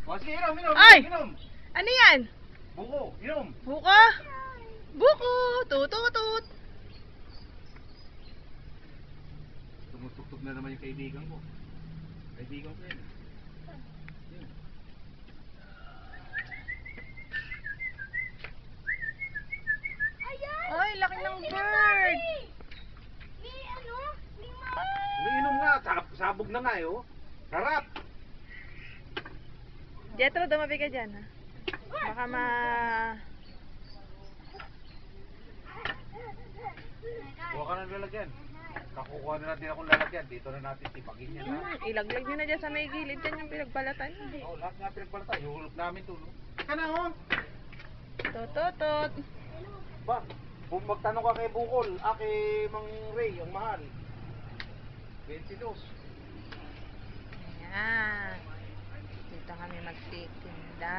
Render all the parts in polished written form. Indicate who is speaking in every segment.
Speaker 1: O, sige, inom, inom.
Speaker 2: Ay!
Speaker 1: Inom.
Speaker 2: Ano yan?
Speaker 1: Buko, inom.
Speaker 2: Buko? Buko! Tututut!
Speaker 1: Tumutugtog na naman yung kaibigan ko. Kaibigan ko yun. Yun.
Speaker 2: Ay, laki ng bird!
Speaker 1: Umiinom nga, sabog na nga eh, oh. Sarap.
Speaker 2: Jetro, dumabi ka dyan, ha? Baka
Speaker 1: Kuha ka ng lalagyan. Kakukuha na natin akong lalagyan. Dito na natin tipagin yan, ha?
Speaker 2: ilaglag nyo na dyan sa may gilid dyan yung pinagbalatan nyo.
Speaker 1: Oo, lahat nga pinagbalatan. Ihulog namin to, no? Teka na, oh.
Speaker 2: Tututut!
Speaker 1: Ba, kung magtanong ka kay Bukol, kay Mang Ray, ang mahal. 22.
Speaker 2: Ayan. Dito kami magtitinda.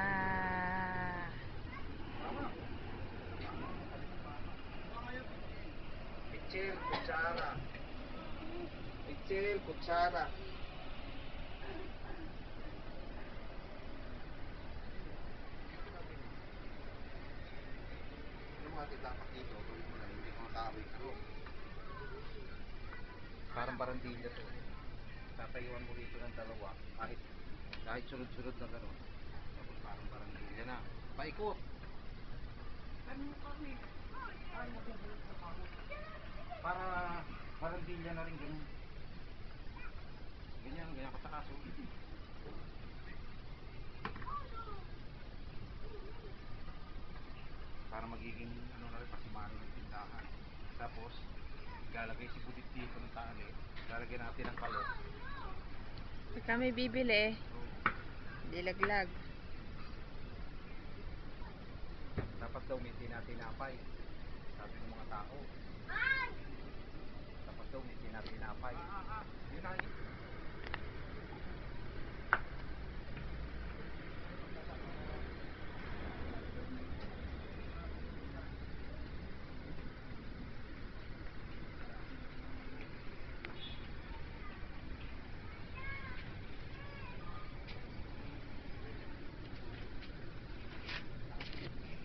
Speaker 1: Pichel, kutsara. Pichel, kutsara. Ano mga titapak dito? Tuloy mo na, hindi ko matawag ko. Parang barandilla to. Tatayuan mo dito ng dalawa. Kahit sunod-sunod na gano'n. Tapos parang barandilla na. Paikot. Para barandilla na rin gano'n. Ganyan, ganyan ka sa kaso. Para magiging ano na rin pasimano ng tindahan. Tapos, ilalagay si Budit dito ng tali. Lalagyan natin ng kalot.
Speaker 2: Pagka may bibili, dilaglag.
Speaker 1: Dapat daw may tinatinapay. Sabi ng mga tao. Dapat daw may tinatinapay. Yun na yun.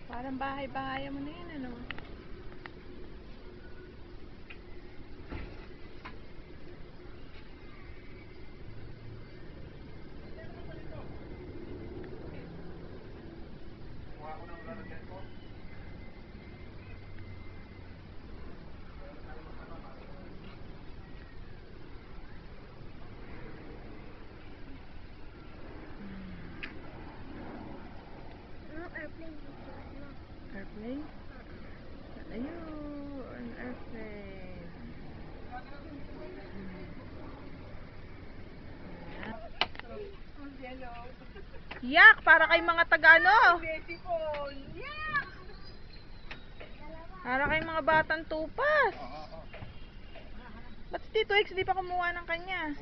Speaker 2: Parang bahay-bahay mo na yun, ano?
Speaker 1: Kuha ko ng lalagyan ko.
Speaker 2: Airplane? Ayun, airplane. Yak! Para kay mga taga-ano? Para kay mga batang tupas. Ba't si Tito X di pa kumuha ng kanya?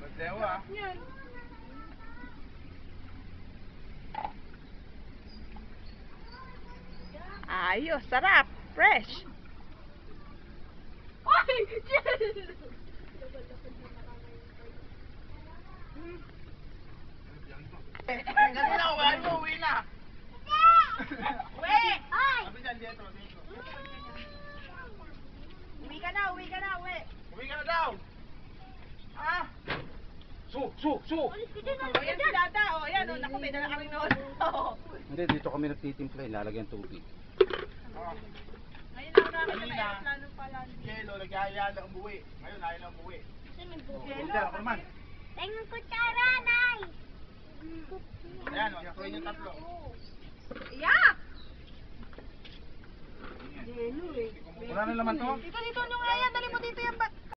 Speaker 1: Magdewa.
Speaker 2: Ayos, sarap, fresh.
Speaker 3: Ay! Jel!
Speaker 1: Kanina ko, ano, uwi na.
Speaker 3: Uwi! Ay!
Speaker 1: Sabi dyan, dito, dito.
Speaker 3: Uwi ka na, uwi ka na, uwi!
Speaker 1: Uwi ka na daw. Ah! Su!
Speaker 3: O yan si Dada, o yan, o, naku, may dala kami noon.
Speaker 1: Hindi, dito kami nagtitimpla, lalagyan tubig.
Speaker 3: Ngayon ako nakakita may aeroplano pala.
Speaker 1: Yelo, nag-aaya na umuwi. Ngayon, ayaw na umuwi.
Speaker 3: Kasi may
Speaker 1: Kutsara ko naman.
Speaker 3: Tingnan kutsara, Nay!
Speaker 1: Ayan, o, yakuin yung tatlo.
Speaker 3: Yak!
Speaker 1: Wala na laman to?
Speaker 3: Dito, dito, nyo nga yan, dali mo dito yan ba?